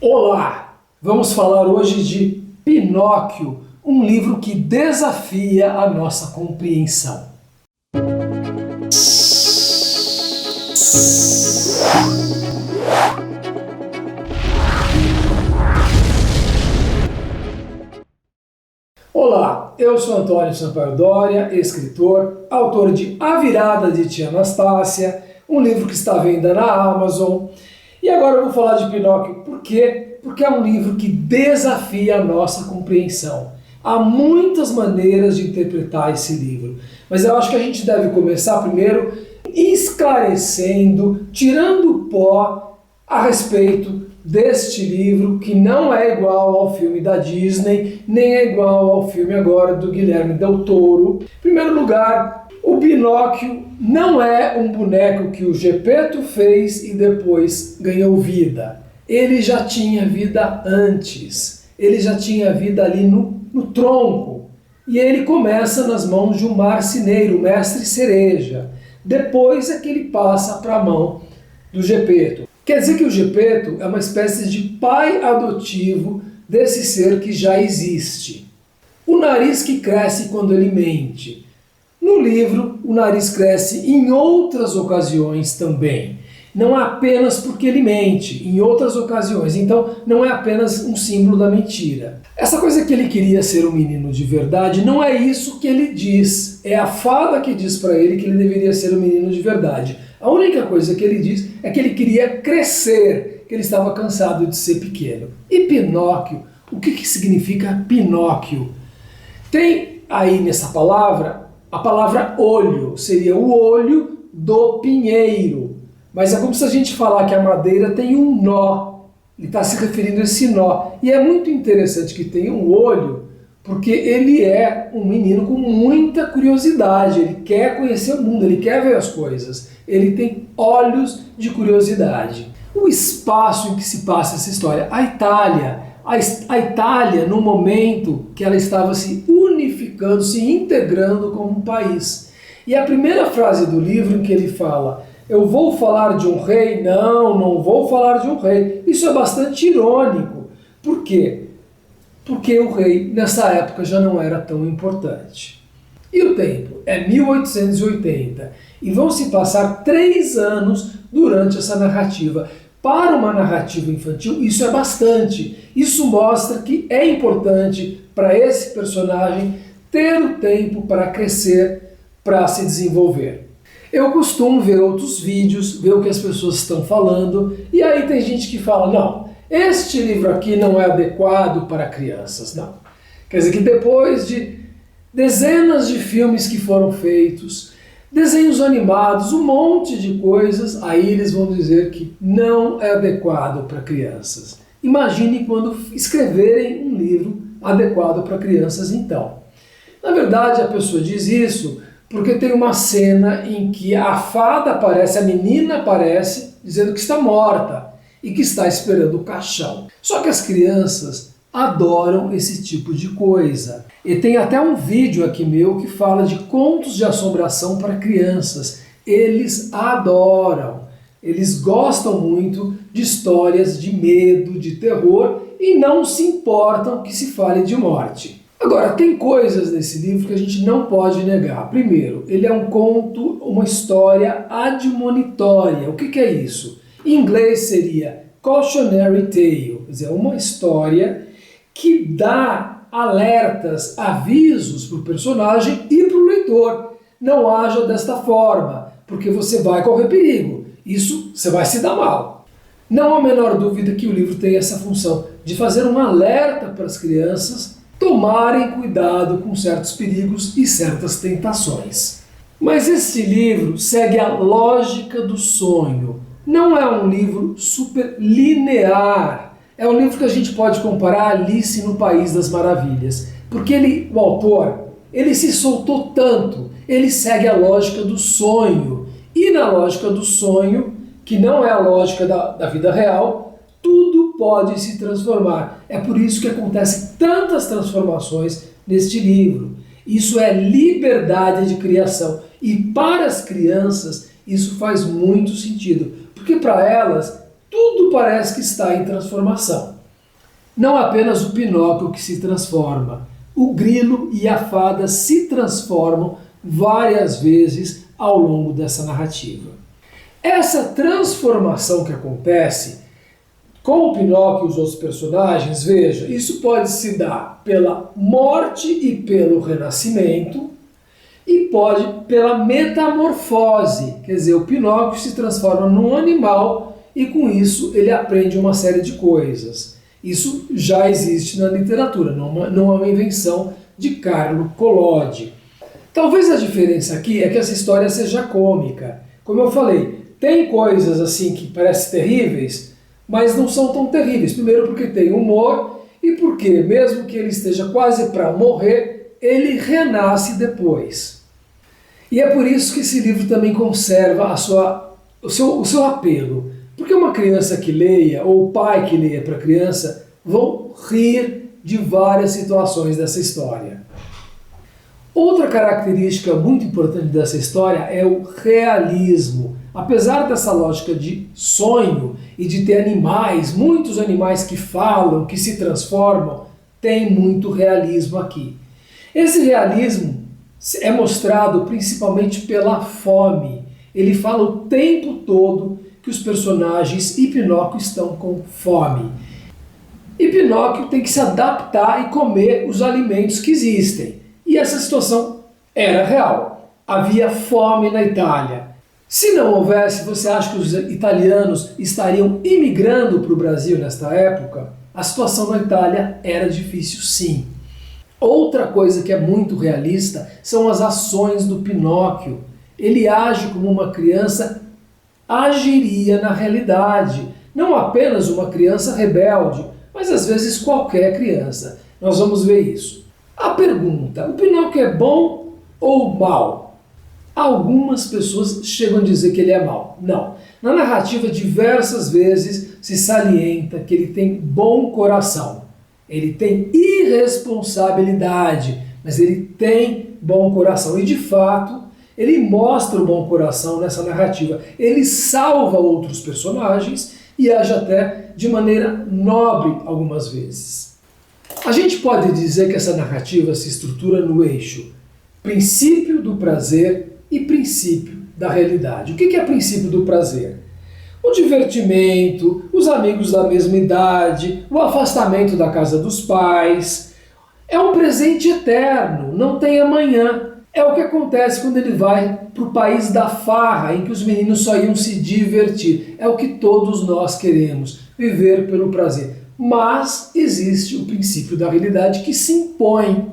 Olá! Vamos falar hoje de Pinóquio, um livro que desafia a nossa compreensão. Olá, eu sou Antônio Sampaio Doria, escritor, autor de A Virada de Tia Anastácia, um livro que está à venda na Amazon. E agora eu vou falar de Pinóquio, por quê? Porque é um livro que desafia a nossa compreensão. Há muitas maneiras de interpretar esse livro, mas eu acho que a gente deve começar primeiro esclarecendo, tirando o pó a respeito deste livro, que não é igual ao filme da Disney, nem é igual ao filme agora do Guilherme Del Toro. Em primeiro lugar, o Pinóquio não é um boneco que o Geppetto fez e depois ganhou vida. Ele já tinha vida antes, ele já tinha vida ali no tronco. E ele começa nas mãos de um marceneiro, o mestre Cereja. Depois é que ele passa para a mão do Geppetto. Quer dizer que o Geppetto é uma espécie de pai adotivo desse ser que já existe. O nariz que cresce quando ele mente. No livro, o nariz cresce em outras ocasiões também. Não apenas porque ele mente, em outras ocasiões. Então, não é apenas um símbolo da mentira. Essa coisa que ele queria ser um menino de verdade, não é isso que ele diz. É a fada que diz para ele que ele deveria ser um menino de verdade. A única coisa que ele diz é que ele queria crescer, que ele estava cansado de ser pequeno. E Pinóquio, o que significa Pinóquio? Tem aí nessa palavra, a palavra olho, seria o olho do pinheiro. Mas é como se a gente falar que a madeira tem um nó, ele está se referindo a esse nó. E é muito interessante que tenha um olho, porque ele é um menino com muita curiosidade, ele quer conhecer o mundo, ele quer ver as coisas. Ele tem olhos de curiosidade. O espaço em que se passa essa história, a Itália. A Itália, no momento que ela estava se unificando, se integrando como um país. E a primeira frase do livro em que ele fala: eu vou falar de um rei? Não vou falar de um rei. Isso é bastante irônico. Por quê? Porque o rei, nessa época, já não era tão importante. E o tempo? É 1880. E vão se passar 3 anos durante essa narrativa. Para uma narrativa infantil, isso é bastante. Isso mostra que é importante para esse personagem ter o tempo para crescer, para se desenvolver. Eu costumo ver outros vídeos, ver o que as pessoas estão falando, e aí tem gente que fala: não, este livro aqui não é adequado para crianças. Não. Quer dizer que depois de dezenas de filmes que foram feitos, desenhos animados, um monte de coisas, aí eles vão dizer que não é adequado para crianças. Imagine quando escreverem um livro adequado para crianças, então. Na verdade, a pessoa diz isso porque tem uma cena em que a fada aparece, a menina aparece, dizendo que está morta e que está esperando o caixão. Só que as crianças adoram esse tipo de coisa. E tem até um vídeo aqui meu que fala de contos de assombração para crianças. Eles adoram. Eles gostam muito de histórias de medo, de terror, e não se importam que se fale de morte. Agora, tem coisas nesse livro que a gente não pode negar. Primeiro, ele é um conto, uma história admonitória. O que é isso? Em inglês seria cautionary tale, quer dizer, uma história que dá alertas, avisos para o personagem e para o leitor. Não haja desta forma, porque você vai correr perigo. Isso, você vai se dar mal. Não há a menor dúvida que o livro tem essa função de fazer um alerta para as crianças tomarem cuidado com certos perigos e certas tentações. Mas este livro segue a lógica do sonho. Não é um livro super linear. É um livro que a gente pode comparar a Alice no País das Maravilhas. Porque o autor, ele se soltou tanto, ele segue a lógica do sonho. E na lógica do sonho, que não é a lógica da vida real, tudo pode se transformar. É por isso que acontecem tantas transformações neste livro. Isso é liberdade de criação. E para as crianças, isso faz muito sentido. Porque para elas, tudo tudo parece que está em transformação. Não apenas o Pinóquio que se transforma, o grilo e a fada se transformam várias vezes ao longo dessa narrativa. Essa transformação que acontece com o Pinóquio e os outros personagens, veja, isso pode se dar pela morte e pelo renascimento, e pode pela metamorfose, quer dizer, o Pinóquio se transforma num animal e com isso ele aprende uma série de coisas. Isso já existe na literatura, não é uma invenção de Carlo Collodi. Talvez a diferença aqui é que essa história seja cômica. Como eu falei, tem coisas assim que parecem terríveis, mas não são tão terríveis. Primeiro porque tem humor e porque, mesmo que ele esteja quase para morrer, ele renasce depois. E é por isso que esse livro também conserva o seu apelo. Porque uma criança que leia, ou o pai que leia para a criança, vão rir de várias situações dessa história. Outra característica muito importante dessa história é o realismo. Apesar dessa lógica de sonho e de ter animais, muitos animais que falam, que se transformam, tem muito realismo aqui. Esse realismo é mostrado principalmente pela fome. Ele fala o tempo todo que os personagens e Pinóquio estão com fome. E Pinóquio tem que se adaptar e comer os alimentos que existem. E essa situação era real. Havia fome na Itália. Se não houvesse, você acha que os italianos estariam imigrando para o Brasil nesta época? A situação na Itália era difícil, sim. Outra coisa que é muito realista são as ações do Pinóquio. Ele age como uma criança agiria na realidade. Não apenas uma criança rebelde, mas às vezes qualquer criança. Nós vamos ver isso. A pergunta, o Pinóquio é bom ou mau? Algumas pessoas chegam a dizer que ele é mau. Não. Na narrativa, diversas vezes se salienta que ele tem bom coração. Ele tem irresponsabilidade, mas ele tem bom coração. E de fato, ele mostra o bom coração nessa narrativa. Ele salva outros personagens e age até de maneira nobre algumas vezes. A gente pode dizer que essa narrativa se estrutura no eixo princípio do prazer e princípio da realidade. O que é princípio do prazer? O divertimento, os amigos da mesma idade, o afastamento da casa dos pais. É um presente eterno, não tem amanhã. É o que acontece quando ele vai para o país da farra, em que os meninos só iam se divertir. É o que todos nós queremos, viver pelo prazer. Mas existe o princípio da realidade que se impõe.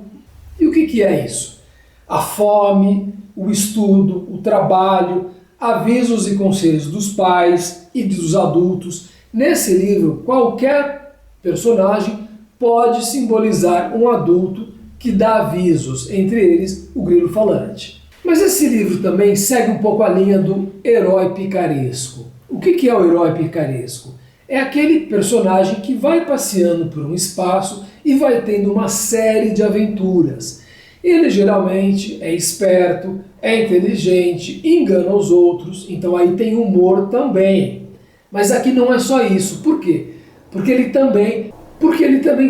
E o que é isso? A fome, o estudo, o trabalho, avisos e conselhos dos pais e dos adultos. Nesse livro, qualquer personagem pode simbolizar um adulto que dá avisos, entre eles o grilo falante. Mas esse livro também segue um pouco a linha do herói picaresco. O que é o herói picaresco? É aquele personagem que vai passeando por um espaço e vai tendo uma série de aventuras. Ele geralmente é esperto, é inteligente, engana os outros, então aí tem humor também. Mas aqui não é só isso. Por quê? Porque ele também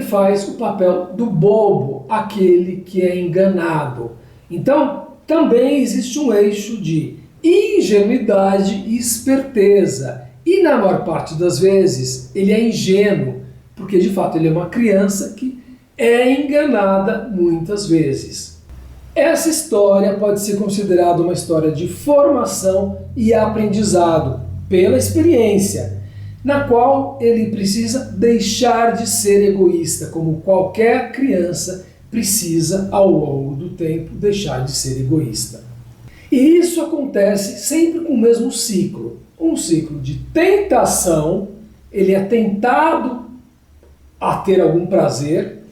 faz o papel do bobo, aquele que é enganado. Então, também existe um eixo de ingenuidade e esperteza. E na maior parte das vezes, ele é ingênuo, porque de fato ele é uma criança que é enganada muitas vezes. Essa história pode ser considerada uma história de formação e aprendizado pela experiência, na qual ele precisa deixar de ser egoísta, como qualquer criança precisa, ao longo do tempo, deixar de ser egoísta. E isso acontece sempre com o mesmo ciclo. Um ciclo de tentação, ele é tentado a ter algum prazer,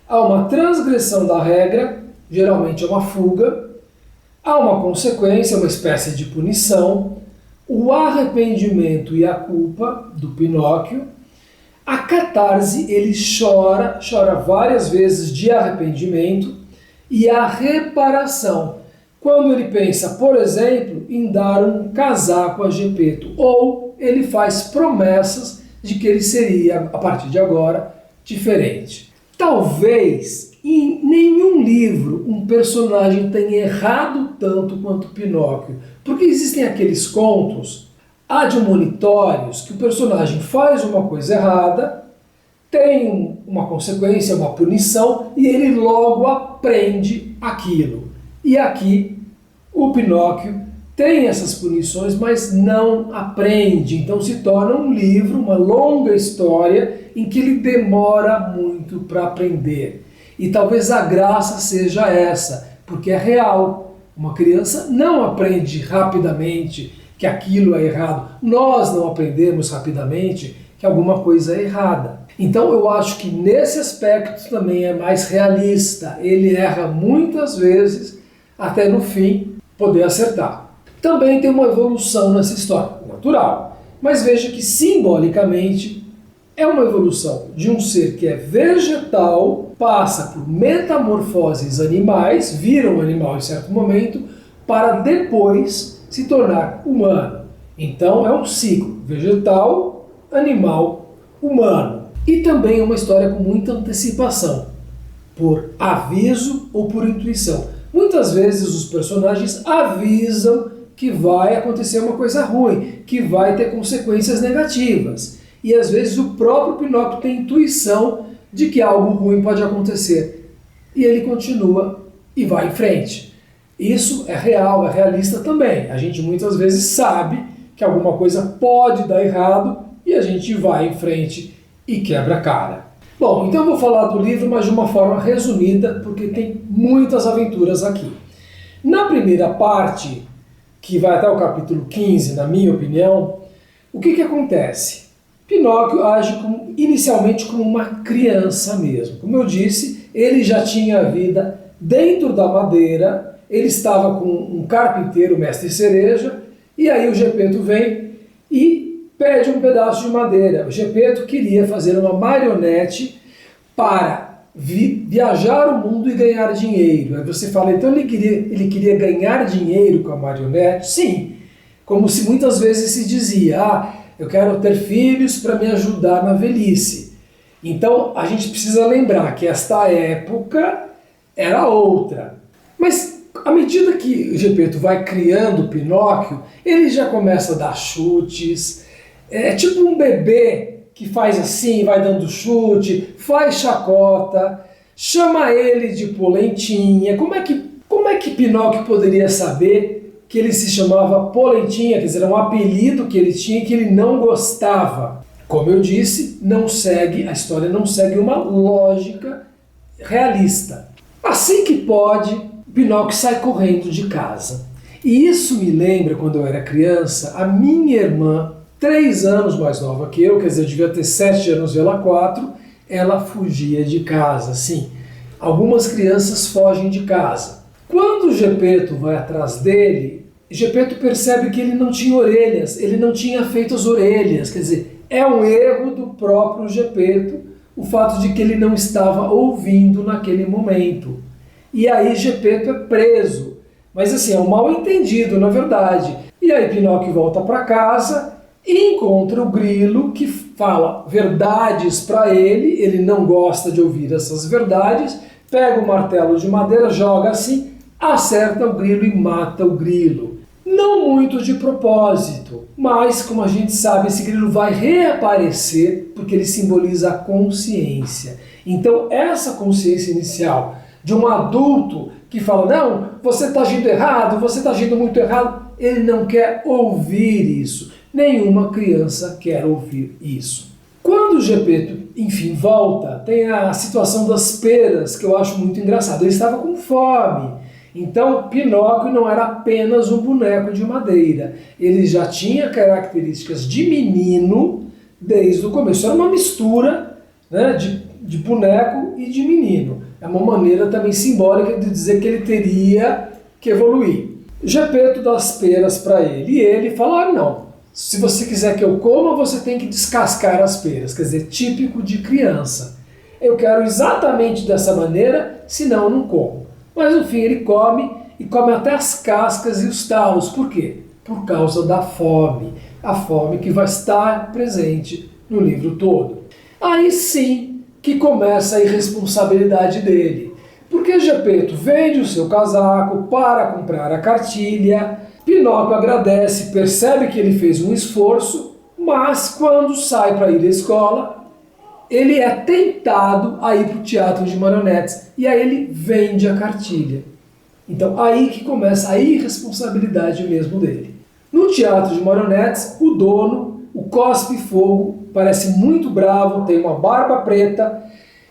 há uma transgressão da regra, geralmente é uma fuga, há uma consequência, uma espécie de punição, o arrependimento e a culpa do Pinóquio, a catarse, ele chora várias vezes de arrependimento, e a reparação, quando ele pensa, por exemplo, em dar um casaco a Gepeto, ou ele faz promessas de que ele seria, a partir de agora, diferente. Talvez em nenhum livro um personagem tenha errado tanto quanto Pinóquio, porque existem aqueles contos admonitórios que o personagem faz uma coisa errada, tem uma consequência, uma punição, e ele logo aprende aquilo. E aqui o Pinóquio tem essas punições, mas não aprende. Então se torna um livro, uma longa história, em que ele demora muito para aprender. E talvez a graça seja essa, porque é real. Uma criança não aprende rapidamente que aquilo é errado. Nós não aprendemos rapidamente que alguma coisa é errada. Então eu acho que nesse aspecto também é mais realista. Ele erra muitas vezes, até no fim poder acertar. Também tem uma evolução nessa história, natural. Mas veja que simbolicamente é uma evolução de um ser que é vegetal, passa por metamorfoses animais, vira um animal em certo momento, para depois se tornar humano. Então é um ciclo, vegetal, animal, humano. E também é uma história com muita antecipação, por aviso ou por intuição. Muitas vezes os personagens avisam que vai acontecer uma coisa ruim, que vai ter consequências negativas. E às vezes o próprio Pinóquio tem intuição de que algo ruim pode acontecer. E ele continua e vai em frente. Isso é real, é realista também. A gente muitas vezes sabe que alguma coisa pode dar errado e a gente vai em frente e quebra a cara. Bom, então eu vou falar do livro, mas de uma forma resumida, porque tem muitas aventuras aqui. Na primeira parte, que vai até o capítulo 15, na minha opinião, o que acontece? Pinóquio age inicialmente como uma criança mesmo. Como eu disse, ele já tinha a vida dentro da madeira, ele estava com um carpinteiro, mestre Cereja, e aí o Gepeto vem e pede um pedaço de madeira. O Gepeto queria fazer uma marionete para viajar o mundo e ganhar dinheiro. Aí você fala, então ele queria ganhar dinheiro com a marionete? Sim, como se muitas vezes se dizia, eu quero ter filhos para me ajudar na velhice. Então a gente precisa lembrar que esta época era outra. Mas à medida que o Gepeto vai criando o Pinóquio, ele já começa a dar chutes. É tipo um bebê que faz assim, vai dando chute, faz chacota, chama ele de polentinha. Como é que Pinóquio poderia saber que ele se chamava Polentinha, quer dizer, era um apelido que ele tinha que ele não gostava? Como eu disse, a história não segue uma lógica realista. Assim que pode, Pinóquio sai correndo de casa. E isso me lembra, quando eu era criança, a minha irmã, 3 anos mais nova que eu, quer dizer, eu devia ter 7 anos e ela 4, ela fugia de casa. Sim, algumas crianças fogem de casa. Quando o Gepeto vai atrás dele, Gepeto percebe que ele não tinha orelhas, ele não tinha feito as orelhas, quer dizer, é um erro do próprio Gepeto, o fato de que ele não estava ouvindo naquele momento. E aí Gepeto é preso, mas assim, é um mal entendido, na verdade. E aí Pinóquio volta para casa e encontra o grilo que fala verdades para ele, ele não gosta de ouvir essas verdades, pega o martelo de madeira, joga assim, acerta o grilo e mata o grilo. Não muito de propósito, mas como a gente sabe, esse grilo vai reaparecer porque ele simboliza a consciência. Então essa consciência inicial de um adulto que fala, não, você está agindo errado, você está agindo muito errado, ele não quer ouvir isso. Nenhuma criança quer ouvir isso. Quando o Gepeto, enfim, volta, tem a situação das peras, que eu acho muito engraçado. Ele estava com fome. Então, Pinóquio não era apenas um boneco de madeira. Ele já tinha características de menino desde o começo. Era uma mistura, né, de boneco e de menino. É uma maneira também simbólica de dizer que ele teria que evoluir. Gepeto dá as peras para ele e ele fala, não, se você quiser que eu coma, você tem que descascar as peras. Quer dizer, típico de criança. Eu quero exatamente dessa maneira, senão eu não como. Mas no fim ele come, e come até as cascas e os talos. Por quê? Por causa da fome. A fome que vai estar presente no livro todo. Aí sim que começa a irresponsabilidade dele, porque Gepeto vende o seu casaco para comprar a cartilha, Pinóquio agradece, percebe que ele fez um esforço, mas quando sai para ir à escola, ele é tentado a ir para o teatro de marionetes, e aí ele vende a cartilha. Então aí que começa a irresponsabilidade mesmo dele. No teatro de marionetes, o dono, o Cospe-Fogo, parece muito bravo, tem uma barba preta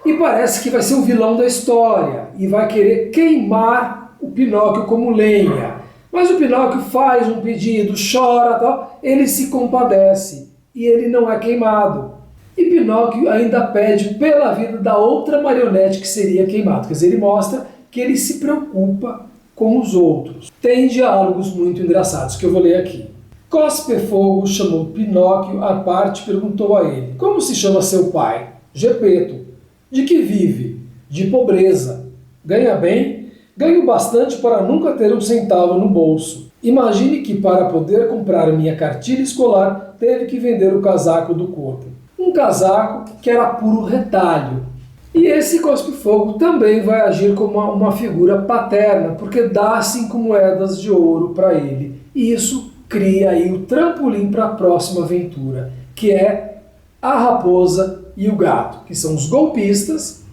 e parece que vai ser o vilão da história e vai querer queimar o Pinóquio como lenha. Mas o Pinóquio faz um pedido, chora, tal, ele se compadece e ele não é queimado. E Pinóquio ainda pede pela vida da outra marionete que seria queimado. Quer dizer, ele mostra que ele se preocupa com os outros. Tem diálogos muito engraçados que eu vou ler aqui. Cospe-Fogo chamou Pinóquio à parte e perguntou a ele: como se chama seu pai? Gepeto. De que vive? De pobreza. Ganha bem? Ganho bastante para nunca ter um centavo no bolso. Imagine que para poder comprar minha cartilha escolar teve que vender o casaco do corpo. Um casaco que era puro retalho. E esse Cospe-Fogo também vai agir como uma figura paterna, porque dá 5 moedas de ouro para ele. E isso cria aí o trampolim para a próxima aventura, que é a raposa e o gato, que são os golpistas,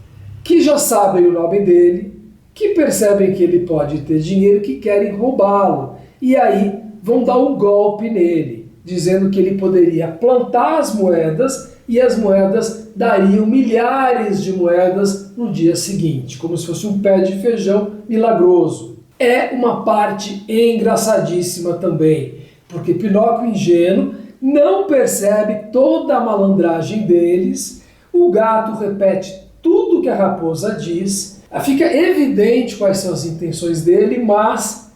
que já sabem o nome dele, que percebem que ele pode ter dinheiro, que querem roubá-lo. E aí vão dar um golpe nele, dizendo que ele poderia plantar as moedas e as moedas dariam milhares de moedas no dia seguinte, como se fosse um pé de feijão milagroso. É uma parte engraçadíssima também, porque Pinóquio ingênuo não percebe toda a malandragem deles, o gato repete tudo que a raposa diz, fica evidente quais são as intenções dele, mas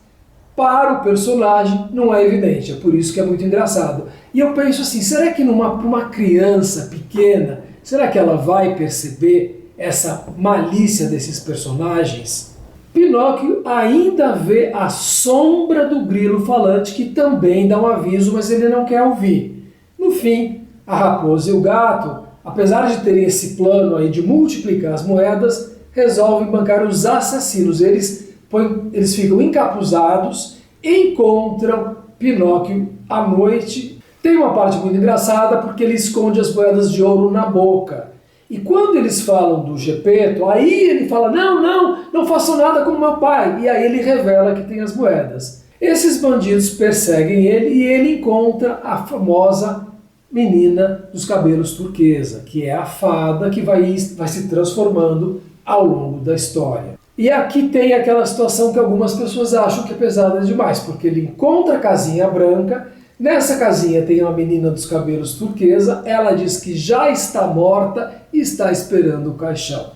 para o personagem não é evidente, é por isso que é muito engraçado. E eu penso assim, será que para uma criança pequena, será que ela vai perceber essa malícia desses personagens? Pinóquio ainda vê a sombra do grilo falante, que também dá um aviso, mas ele não quer ouvir. No fim, a raposa e o gato, apesar de terem esse plano aí de multiplicar as moedas, resolvem bancar os assassinos. Eles ficam encapuzados, encontram Pinóquio à noite. Tem uma parte muito engraçada porque ele esconde as moedas de ouro na boca. E quando eles falam do Gepeto, aí ele fala, não faço nada como meu pai. E aí ele revela que tem as moedas. Esses bandidos perseguem ele e ele encontra a famosa menina dos cabelos turquesa, que é a fada que vai se transformando ao longo da história. E aqui tem aquela situação que algumas pessoas acham que é pesada demais, porque ele encontra a casinha branca, nessa casinha tem uma menina dos cabelos turquesa, ela diz que já está morta e está esperando o caixão.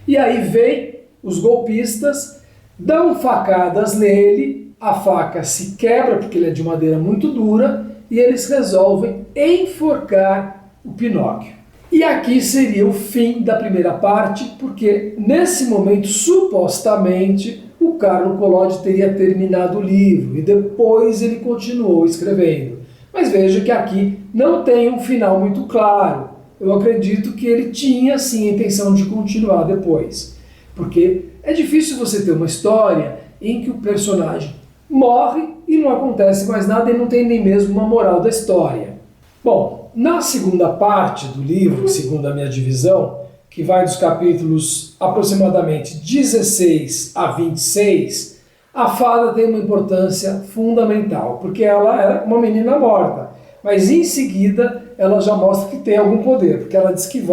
E aí vem os golpistas, dão facadas nele, a faca se quebra porque ele é de madeira muito dura e eles resolvem enforcar o Pinóquio. E aqui seria o fim da primeira parte, porque nesse momento, supostamente, o Carlo Collodi teria terminado o livro e depois ele continuou escrevendo. Mas veja que aqui não tem um final muito claro. Eu acredito que ele tinha sim a intenção de continuar depois, porque é difícil você ter uma história em que o personagem morre e não acontece mais nada e não tem nem mesmo uma moral da história. Bom, na segunda parte do livro, segundo a minha divisão, que vai dos capítulos aproximadamente 16 a 26, a fada tem uma importância fundamental, porque ela era uma menina morta, mas em seguida ela já mostra que tem algum poder, porque ela diz que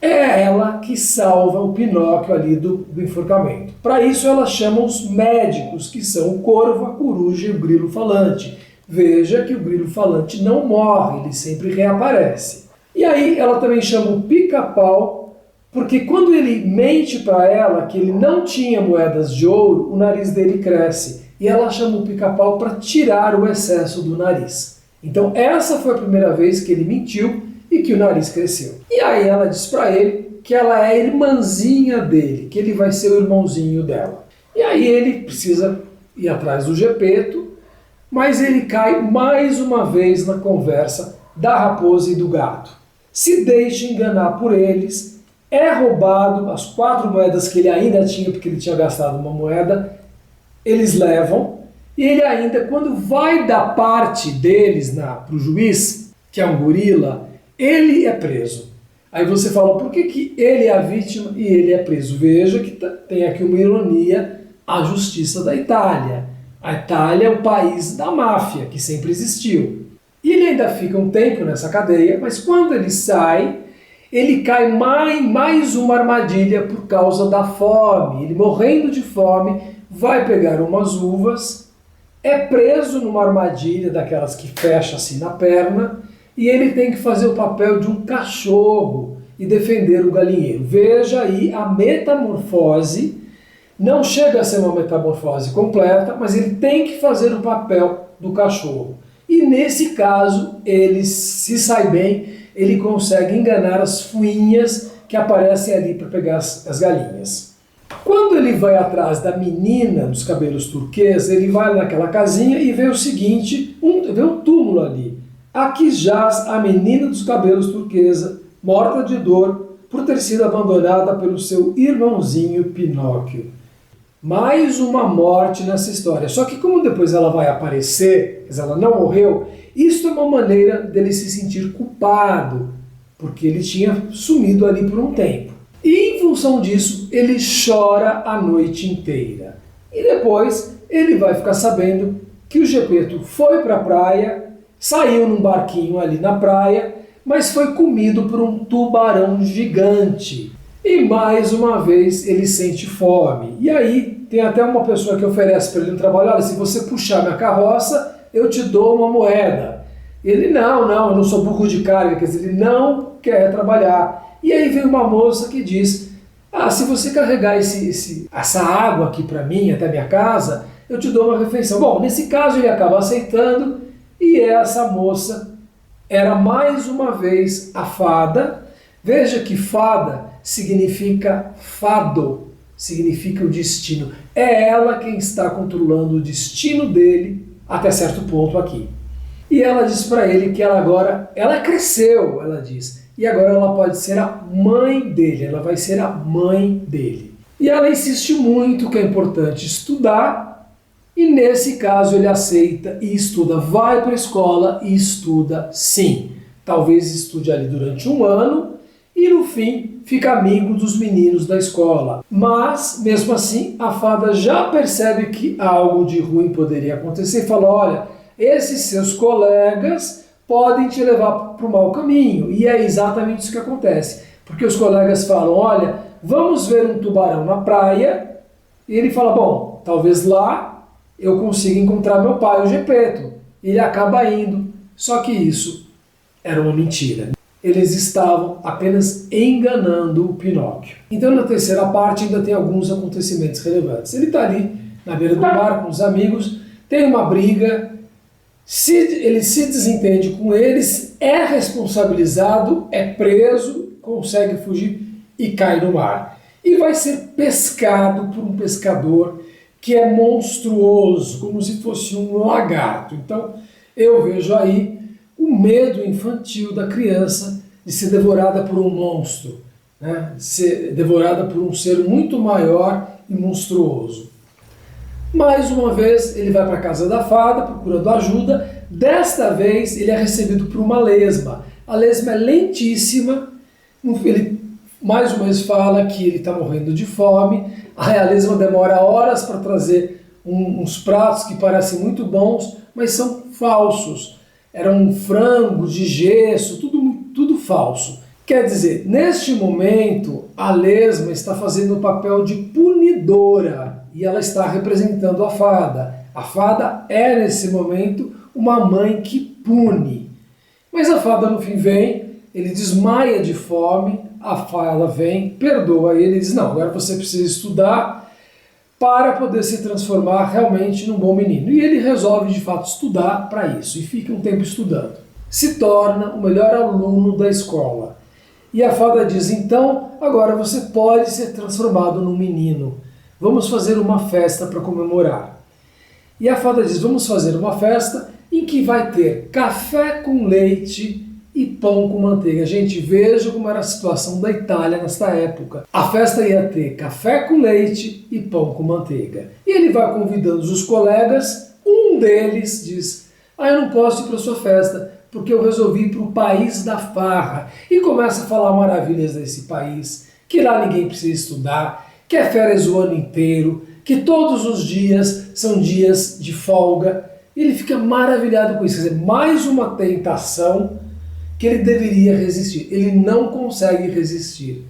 é ela que salva o Pinóquio ali do enforcamento. Para isso ela chama os médicos, que são o corvo, a coruja e o grilo falante. Veja que o grilo falante não morre, ele sempre reaparece. E aí ela também chama o pica-pau, porque quando ele mente para ela que ele não tinha moedas de ouro, o nariz dele cresce. E ela chama o pica-pau para tirar o excesso do nariz. Então essa foi a primeira vez que ele mentiu e que o nariz cresceu. E aí ela diz para ele que ela é irmãzinha dele, que ele vai ser o irmãozinho dela. E aí ele precisa ir atrás do Gepeto, mas ele cai mais uma vez na conversa da raposa e do gato. se deixa enganar por eles, é roubado, as 4 moedas que ele ainda tinha, porque ele tinha gastado uma moeda, eles levam, e ele ainda, quando vai dar parte deles para o juiz, que é um gorila, ele é preso. Aí você fala, por que ele é a vítima e ele é preso? Veja que tem aqui uma ironia, a justiça da Itália. A Itália é o país da máfia, que sempre existiu. E ele ainda fica um tempo nessa cadeia, mas quando ele sai, ele cai mais uma armadilha por causa da fome. Ele, morrendo de fome, vai pegar umas uvas, é preso numa armadilha daquelas que fecha assim na perna, e ele tem que fazer o papel de um cachorro e defender o galinheiro. Veja aí a metamorfose. Não chega a ser uma metamorfose completa, mas ele tem que fazer o papel do cachorro. E nesse caso, ele se sai bem, ele consegue enganar as fuinhas que aparecem ali para pegar as galinhas. Quando ele vai atrás da menina dos cabelos turquesa, ele vai naquela casinha e vê o seguinte, vê um túmulo ali. Aqui jaz a menina dos cabelos turquesa, morta de dor por ter sido abandonada pelo seu irmãozinho Pinóquio. Mais uma morte nessa história. Só que como depois ela vai aparecer, quer dizer, ela não morreu, isso é uma maneira dele se sentir culpado, porque ele tinha sumido ali por um tempo. E em função disso, ele chora a noite inteira. E depois ele vai ficar sabendo que o Gepeto foi para a praia, saiu num barquinho ali na praia, mas foi comido por um tubarão gigante. E mais uma vez ele sente fome. E aí tem até uma pessoa que oferece para ele um trabalho, olha, se você puxar minha carroça, eu te dou uma moeda. Ele, não, eu não sou burro de carga, quer dizer, ele não quer trabalhar. E aí vem uma moça que diz, se você carregar essa água aqui para mim, até minha casa, eu te dou uma refeição. Bom, nesse caso ele acaba aceitando, e essa moça era mais uma vez a fada. Veja que fada significa fado, significa o destino. É ela quem está controlando o destino dele até certo ponto aqui. E ela diz para ele que ela cresceu, ela diz, e agora ela pode ser a mãe dele, ela vai ser a mãe dele. E ela insiste muito que é importante estudar, e nesse caso ele aceita e estuda, vai para a escola e estuda sim. Talvez estude ali durante um ano e no fim fica amigo dos meninos da escola. Mas, mesmo assim, a fada já percebe que algo de ruim poderia acontecer e fala, olha, esses seus colegas podem te levar para o mau caminho. E é exatamente isso que acontece. Porque os colegas falam, olha, vamos ver um tubarão na praia. E ele fala, bom, talvez lá eu consiga encontrar meu pai, o Gepeto. Ele acaba indo, só que isso era uma mentira. Eles estavam apenas enganando o Pinóquio. Então na terceira parte ainda tem alguns acontecimentos relevantes. Ele está ali na beira do mar com os amigos, tem uma briga, ele se desentende com eles, é responsabilizado, é preso, consegue fugir e cai no mar. E vai ser pescado por um pescador que é monstruoso, como se fosse um lagarto. Então, eu vejo aí o medo infantil da criança de ser devorada por um monstro, né? De ser devorada por um ser muito maior e monstruoso. Mais uma vez, ele vai para a casa da fada, procurando ajuda. Desta vez, ele é recebido por uma lesma. A lesma é lentíssima, ele mais uma vez fala que ele está morrendo de fome. A lesma demora horas para trazer uns pratos que parecem muito bons, mas são falsos. Era um frango de gesso, tudo falso. Quer dizer, neste momento, a lesma está fazendo o papel de punidora e ela está representando a fada. A fada é, nesse momento, uma mãe que pune. Mas a fada, no fim, vem, ele desmaia de fome, a fada vem, perdoa ele e diz, não, agora você precisa estudar para poder se transformar realmente num bom menino. E ele resolve, de fato, estudar para isso, e fica um tempo estudando. Se torna o melhor aluno da escola. E a fada diz, então, agora você pode ser transformado num menino. Vamos fazer uma festa para comemorar. E a fada diz, vamos fazer uma festa em que vai ter café com leite e pão com manteiga. Gente, veja como era a situação da Itália nesta época. A festa ia ter café com leite e pão com manteiga. E ele vai convidando os colegas, um deles diz: eu não posso ir para a sua festa, porque eu resolvi ir para o país da farra. E começa a falar maravilhas desse país, que lá ninguém precisa estudar, que é férias o ano inteiro, que todos os dias são dias de folga. E ele fica maravilhado com isso. Quer dizer, mais uma tentação que ele deveria resistir. Ele não consegue resistir.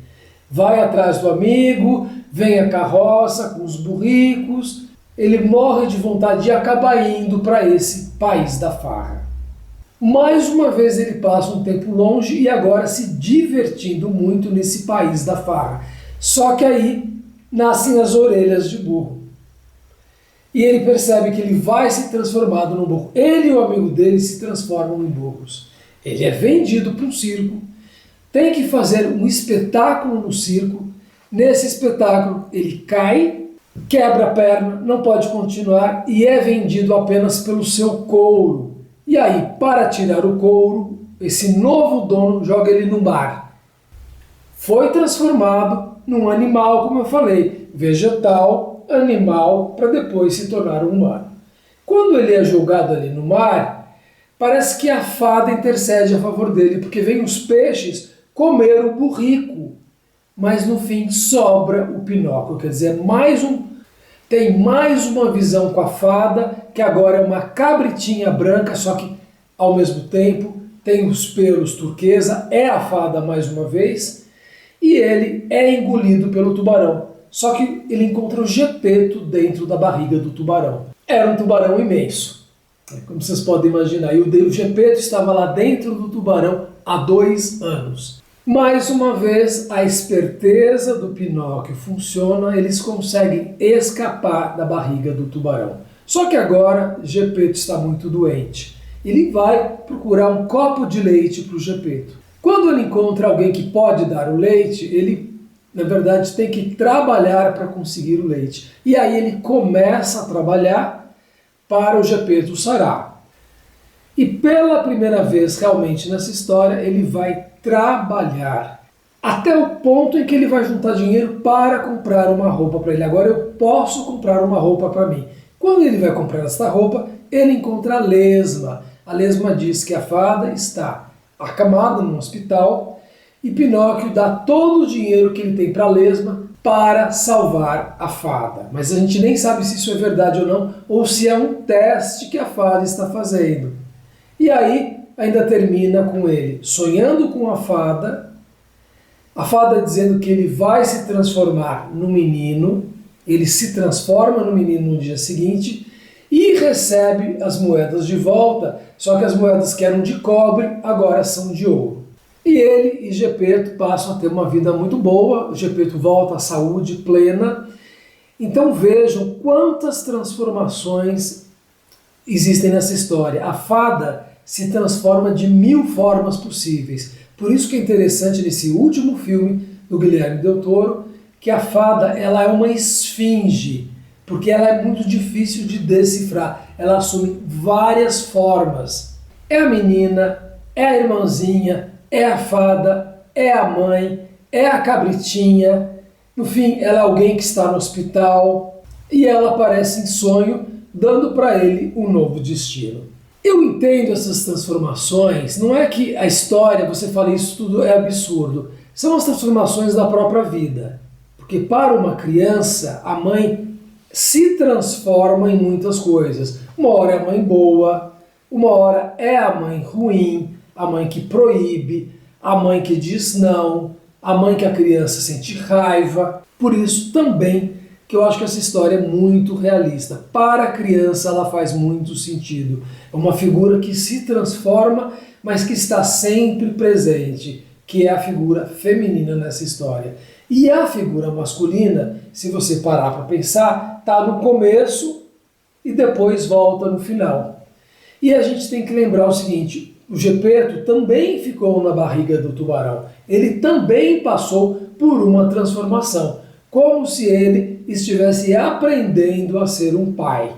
Vai atrás do amigo, vem a carroça com os burricos, ele morre de vontade e acaba indo para esse país da farra. Mais uma vez ele passa um tempo longe e agora se divertindo muito nesse país da farra. Só que aí nascem as orelhas de burro. E ele percebe que ele vai se transformar num burro. Ele e o amigo dele se transformam em burros. Ele é vendido para um circo, tem que fazer um espetáculo no circo. Nesse espetáculo ele cai, quebra a perna, não pode continuar e é vendido apenas pelo seu couro. E aí, para tirar o couro, esse novo dono joga ele no mar. Foi transformado num animal, como eu falei, vegetal, animal, para depois se tornar um humano. Quando ele é jogado ali no mar, parece que a fada intercede a favor dele, porque vem os peixes comer o burrico. Mas no fim sobra o Pinóquio, quer dizer, tem mais uma visão com a fada, que agora é uma cabritinha branca, só que ao mesmo tempo tem os pelos turquesa, é a fada mais uma vez, e ele é engolido pelo tubarão. Só que ele encontra o Gepeto dentro da barriga do tubarão. Era um tubarão imenso, como vocês podem imaginar, e o Gepeto estava lá dentro do tubarão há 2 anos. Mais uma vez, a esperteza do Pinóquio funciona, eles conseguem escapar da barriga do tubarão. Só que agora, Gepeto está muito doente. Ele vai procurar um copo de leite para o Gepeto. Quando ele encontra alguém que pode dar o leite, ele, na verdade, tem que trabalhar para conseguir o leite. E aí ele começa a trabalhar para o Gepeto sarar. E pela primeira vez, realmente, nessa história, ele vai trabalhar até o ponto em que ele vai juntar dinheiro para comprar uma roupa para ele. Agora eu posso comprar uma roupa para mim. Quando ele vai comprar esta roupa, ele encontra a lesma. A lesma diz que a fada está acamada num hospital e Pinóquio dá todo o dinheiro que ele tem para a lesma para salvar a fada. Mas a gente nem sabe se isso é verdade ou não, ou se é um teste que a fada está fazendo. E aí ainda termina com ele sonhando com a fada dizendo que ele vai se transformar no menino, ele se transforma no menino no dia seguinte e recebe as moedas de volta, só que as moedas que eram de cobre agora são de ouro. E ele e Gepeto passam a ter uma vida muito boa, o Gepeto volta à saúde plena. Então vejam quantas transformações existem nessa história. A fada se transforma de 1000 formas possíveis. Por isso que é interessante nesse último filme do Guilherme Del Toro, que a fada ela é uma esfinge, porque ela é muito difícil de decifrar. Ela assume várias formas. É a menina, é a irmãzinha, é a fada, é a mãe, é a cabritinha. No fim, ela é alguém que está no hospital e ela aparece em sonho, dando para ele um novo destino. Eu entendo essas transformações, não é que a história, você fala isso tudo é absurdo, são as transformações da própria vida. Porque para uma criança, a mãe se transforma em muitas coisas. Uma hora é a mãe boa, uma hora é a mãe ruim, a mãe que proíbe, a mãe que diz não, a mãe que a criança sente raiva. Por isso também que eu acho que essa história é muito realista. Para a criança ela faz muito sentido. É uma figura que se transforma, mas que está sempre presente, que é a figura feminina nessa história. E a figura masculina, se você parar para pensar, está no começo e depois volta no final. E a gente tem que lembrar o seguinte, o Gepeto também ficou na barriga do tubarão. Ele também passou por uma transformação, como se ele estivesse aprendendo a ser um pai.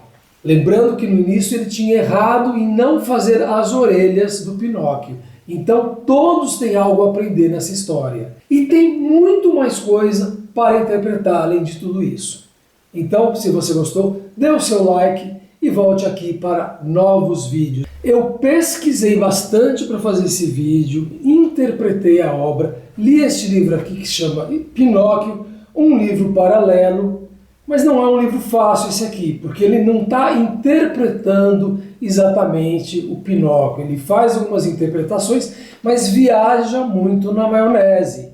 Lembrando que no início ele tinha errado em não fazer as orelhas do Pinóquio. Então todos têm algo a aprender nessa história. E tem muito mais coisa para interpretar além de tudo isso. Então, se você gostou, dê o seu like e volte aqui para novos vídeos. Eu pesquisei bastante para fazer esse vídeo, interpretei a obra, li este livro aqui que se chama Pinóquio, um livro paralelo, mas não é um livro fácil esse aqui, porque ele não está interpretando exatamente o Pinóquio. Ele faz algumas interpretações, mas viaja muito na maionese.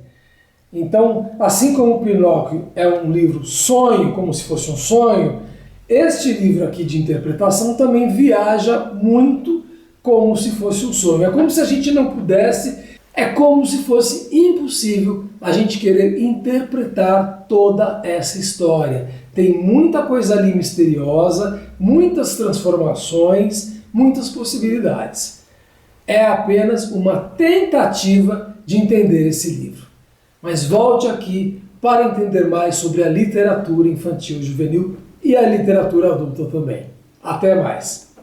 Então, assim como o Pinóquio é um livro sonho, como se fosse um sonho, este livro aqui de interpretação também viaja muito como se fosse um sonho. É como se a gente não pudesse, é como se fosse impossível a gente querer interpretar toda essa história. Tem muita coisa ali misteriosa, muitas transformações, muitas possibilidades. É apenas uma tentativa de entender esse livro. Mas volte aqui para entender mais sobre a literatura infantil e juvenil e a literatura adulta também. Até mais!